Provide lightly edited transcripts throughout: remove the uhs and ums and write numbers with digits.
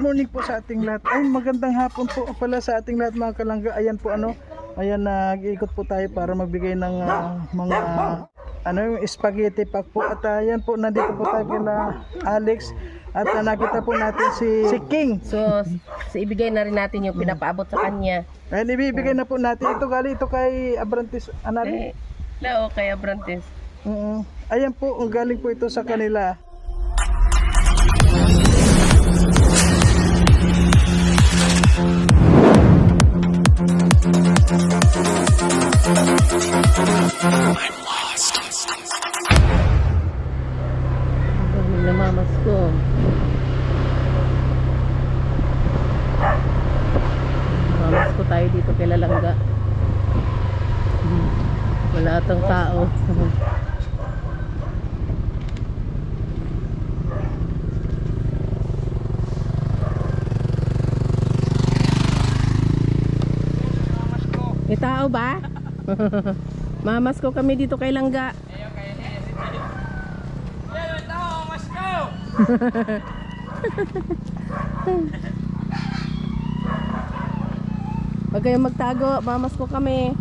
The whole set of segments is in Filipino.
morning po sa ating lahat. Ay, magandang hapon po pala sa ating lahat mga kalangga. Ayan po ayan, nag-iikot po tayo para magbigay ng mga yung spaghetti pack po. At ayan po, nandito po tayo kila Alex. At nakita po natin si King. So ibigay na rin natin yung pinapaabot sa kanya. Ayan, ibibigay na po natin. Ito kay Abrantes. Kay Abrantes. Ayan po, galing po ito sa kanila. Namamas ko. Namamas ko tayo dito kay Lalangga. Wala atang tao. May tao ba? Mamas ko kami dito kay Langga. Huwag kayong magtago, mamas ko kami.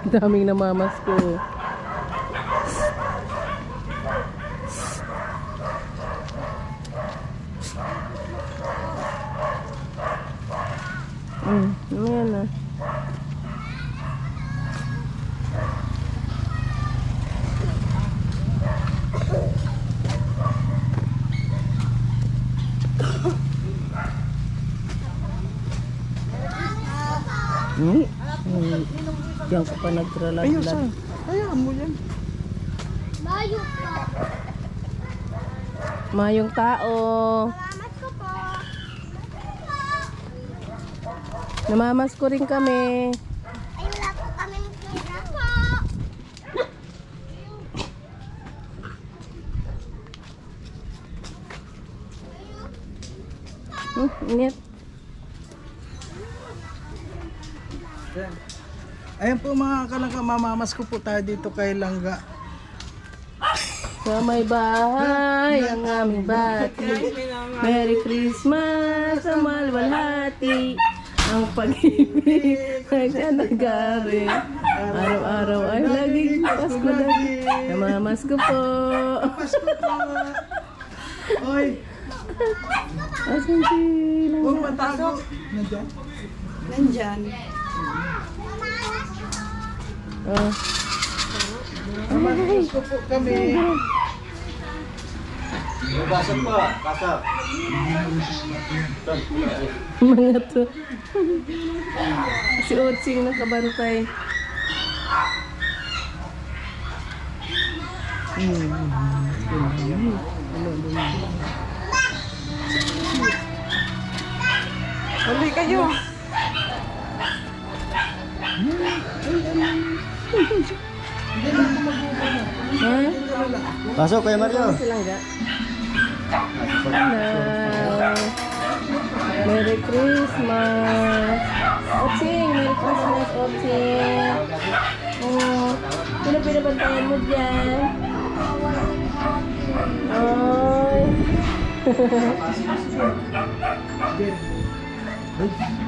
Daming namamas ko. Ayan na. Diyan ko pa nagtralag-lag. Hayaan mo yan. Mayo pa. Mayong tao. Salamat ko po. Namamas ko rin kami. Ay, wala po kaming pera po. Init. Ayan po mga kalangga, mamamas ko po tayo dito kay Langga. Sa may bahay ang aming bati. Merry Christmas ang malwalhati. Ang pag-ibig ay nagari. Araw-araw ay laging Pasko lagi. Namamas ko po. Pasko po. Oy, Asan si huwag matago. Nandyan? Nandyan. Mamamas ko po kami. Basag pa, basag. mga to? Si Otsing nakabantay. Huli kayo. Ha? Pasok Kuya Mario. Silang ga? Hello. Merry Christmas. Otsing, Merry Christmas, Otsing. Oh, sino pinabantayan mo dyan? Ay.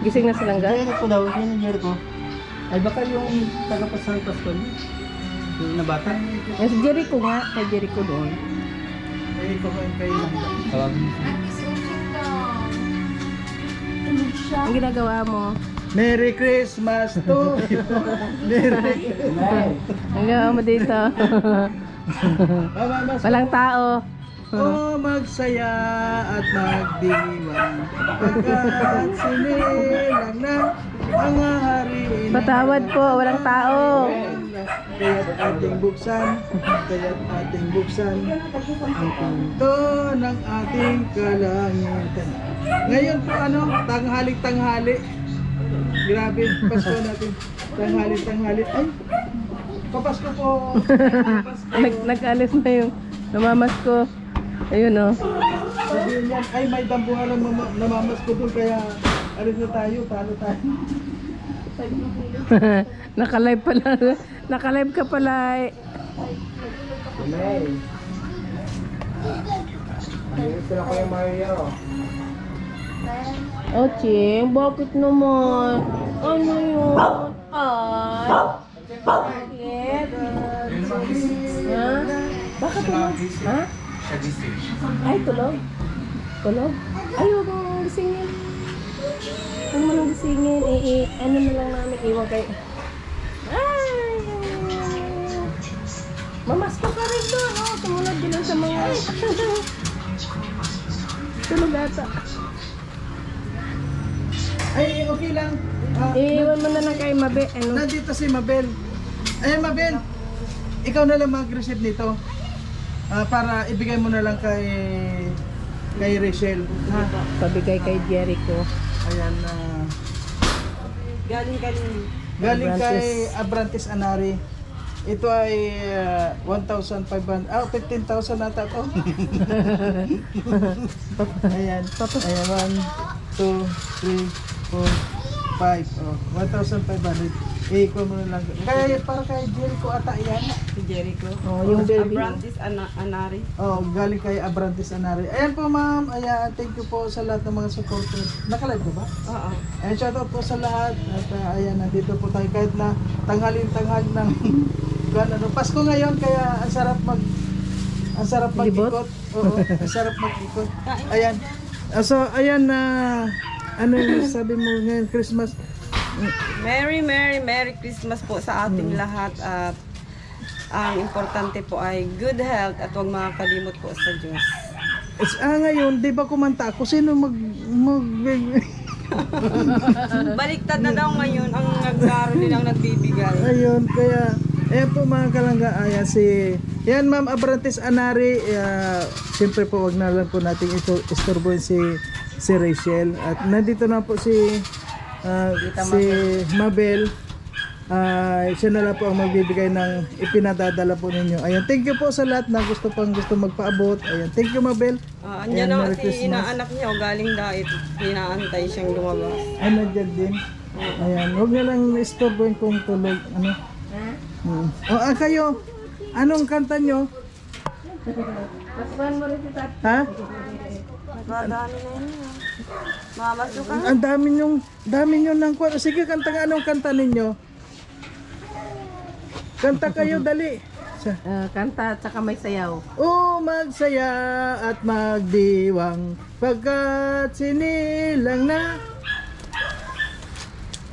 Gising na silang ga? Jericho daw, sino Jericho? Ay baka yung taga-pasang Pasko niyo? Yung nabata? Si Jericho nga, kay Jericho doon. Ay, kumain kayo Langga. Tawagin mo siya. Ang ginagawa mo? Merry Christmas to you. Merry Christmas. Ang ginagawa mo dito? Mamamas ko Walang tao. o magsaya at magdiwang pagkat sinilang na ang hari. Patawad po, walang tao. Kaya't ating buksan ang pinto ng ating kalangitan. Ngayon po tanghali. Grabe, Pasko natin. Tanghali. Ay, papasko po. Nag-alis na yung namamas ko. Ayun oh. Sabihin yan, ay may dambuhan ng namamas ko doon kaya alis na tayo, talo tayo. Naka-live pala. Naka-live ka pala. Oh, Ching, bakit naman? Ano yun? Ay, bakit? Ha? Bakit tulog? Ha? Ay, tulog? Tulog? Ay, huwag mong gisingin. Huwag mo nang gisingin. Ano na lang namin, iwan kayo. Ay! Mamasko ka rin doon, oh. Sumunod din lang sa mga... Tulog ata. Ay, okay lang. Iwan mo na lang kay Mabe. Ano? Nandito si Mabel. Ay, Mabel, ikaw na lang mag-receive nito. Para ibigay mo na lang kay Rachel. Ha? Pabigay kay Jericho. Ayan, Galing. galing Abrantes. kay Abrantes Anari. Ito ay 1,500. 15,000 nata to. Ayan. Ayan, 1, 2, 3, 4, 5. Oh, 1,500. Ikuha mo na lang. Kaya para kay Jericho ata yan. Si Jericho. Oh, yung baby. Abrantes Anari. Oh, galing kay Abrantes Anari. Ayan po ma'am. Ayan, thank you po sa lahat ng mga supporters. Nakalive ko ba? Oo. Ayan, shoutout po sa lahat. At ayan, nandito po tayo kahit na tanghalin-tanghal ng ano, Pasko ngayon kaya ang sarap Libot? mag-ikot. Oo, ang sarap mag-ikot. Ayan. So, ayan na ano yung sabi mo ngayon Christmas? Merry Christmas po sa ating lahat at ang importante po ay good health at huwag makakalimot po sa Diyos. Ngayon, di ba kumanta ako? Sino Baliktad na daw ngayon ang naglaro nilang nagbibigay. Ayun, kaya ayan po mga kalangga, ayan yan ma'am Abrantes Anari, siyempre po wag na lang po natin istorbohin si Rachel at nandito na po si Mabel. Siya na lang po ang magbibigay ng ipinadadala po ninyo. Ayan, thank you po sa lahat na gusto magpaabot. Ayan, thank you Mabel. Andiyan Ayan, na Merry si Christmas. inaanak niya o galing dait. Inaantay siyang lumabas. Ay, nandiyan din. Ayan, huwag na lang istorbohin kung tulog. Ano? Kayo, anong kanta nyo? Pasukan mo rin si Tati. Ha? Madami na yun. Mamasok ka. Ang dami nyo ng kwento. Sige, kanta nga, anong kanta ninyo? Kanta kayo, dali. Kanta at saka may sayaw. Magsaya at magdiwang pagkat sinilang na.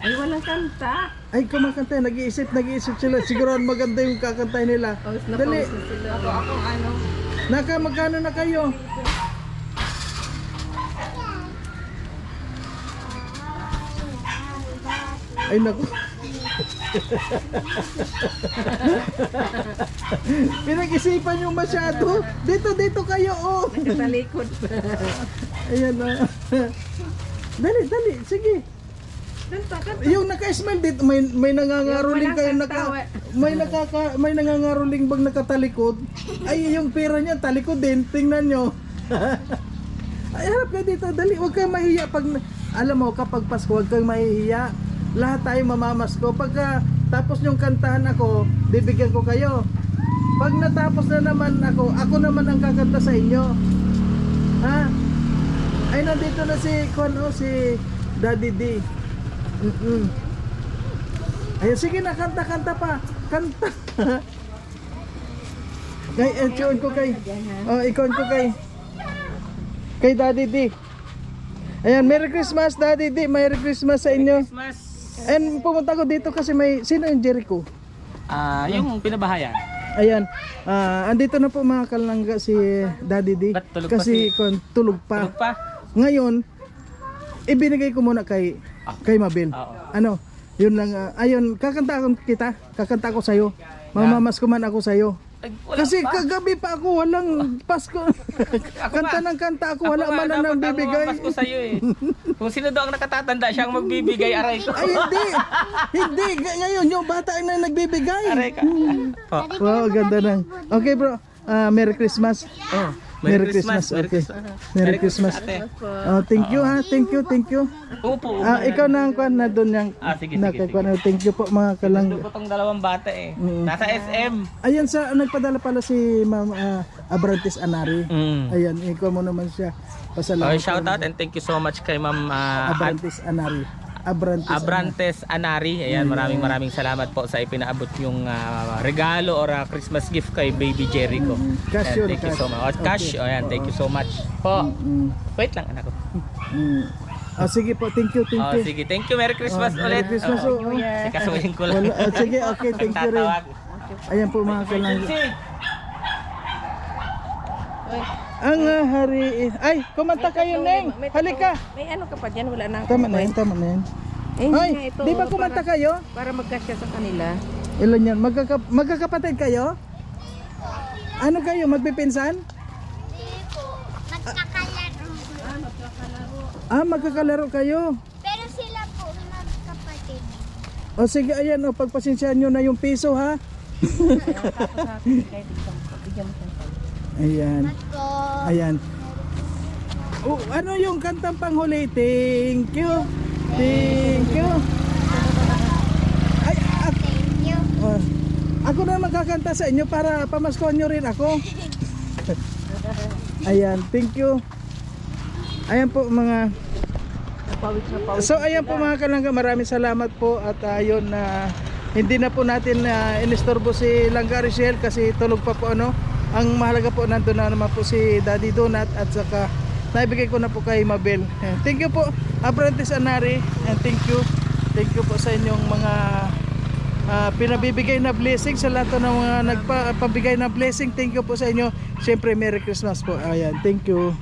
Ay, walang kanta. Ay, kumakanta, nag-iisip sila. Siguro maganda yung kakantay nila. Pause na Dali. pause na sila. Akong ano. Magkano na kayo? Ay, naku. Pinag-isipan yung masyado. Dito kayo, oh. Nagkatalikod. Ayan na. Dali, sige. Yung naka-smile dito, may nangangaroling kayo may nangangaroling bag nakatalikod. Ay, yung pera niya talikod din. Tingnan nyo. Ay, harap ka dito. Dali, huwag kang mahihiya pag alam mo kapag Pasko, huwag kang mahihiya. Lahat tayo mamamasko. Pagka tapos yung kantahan ako, bibigyan ko kayo. Pag natapos na naman ako naman ang kakanta sa inyo. Ha? Ay, nandito na si si Daddy D. Ayun, sige na, kanta pa. Kanta. Ikon ko kay Daddy D. Ayan, Merry Christmas Daddy D. Merry Christmas sa inyo. And pumunta ko dito kasi sino yung Jericho? Yung pinabahayan. Ayan, andito na po mga kalangga si Daddy D. Ba't tulog pa Kasi tulog pa. Tulog pa? Ngayon, ibinigay ko muna kay Mabel. Oo. Ano, yun lang. Ayun, kakanta ko sa'yo. Mamamas ko man ako sa'yo. Ay, wala Kasi pa. kagabi pa ako, walang Pasko. Kanta ng kanta ako, wala man na nang bibigay. Ako Pasko sa'yo eh. Kung sino daw ang nakatatanda, siya ang magbibigay, aray ko. Ay, hindi. Ngayon, yung bata na nagbibigay. Aray ka. Wow, ganda na. Okay bro, Merry Christmas. Merry Christmas. Okay. Merry Christmas. ate. Oh, thank you ha. Thank you. Opo. Ikaw na ang kwan na doon yang. Sige. Thank you po mga kalangga. Ito po tong dalawang bata eh. Nasa SM. Ayan sa nagpadala pala si Ma'am Abrantes Anari. Ayan, ikaw mo naman siya. Pasalamat. Okay, shout out and thank you so much kay Ma'am Abrantes Anari. Abrantes Anari. Ayan, maraming salamat po sa ipinaabot yung regalo or Christmas gift kay Baby Jericho. Cash Ayan, yun, thank you cash. so much. Cash. Okay. Ayan, thank you so much po. Wait lang anak ko. Sige po, thank you. Sige, thank you. Merry Christmas Merry ulit. Christmas. Kasuhin ko lang. Sige, okay, thank you rin. Tatawag. Ayan po mga kalangga. Ang hari... Ay, kumanta kayo, Neng. Halika. May ano ka pa dyan, wala na. Tama na yan. Ay, di ba kumanta kayo? Para magkasya sa kanila. Ilan yan? Magkakapatid kayo? Ano kayo? Magpipinsan? Hindi po. Magkakalaro. Magkakalaro kayo. Pero sila po magkapatid. O sige, ayan, pagpasensyahan nyo na yung piso, ha? Ayan. Masko. Ayan. Ano yung kantang panghuli? Thank you. Thank you. Thank you. Ako na magkakanta sa inyo para pamaskon nyo rin ako. Ayan, thank you. Ayan po mga... So ayan po mga kalangga, maraming salamat po at ayun na hindi na po natin inistorbo si Langga Richelle kasi tulog pa po ano. Ang mahalaga po nandun na naman po si Daddy Donut at saka naibigay ko na po kay Mabel. Thank you po Abrantes Anari and thank you po sa inyong mga pinabibigay na blessing sa lahat ng mga nagpabigay na blessing. Thank you po sa inyo. Siyempre Merry Christmas po. Ayan, thank you.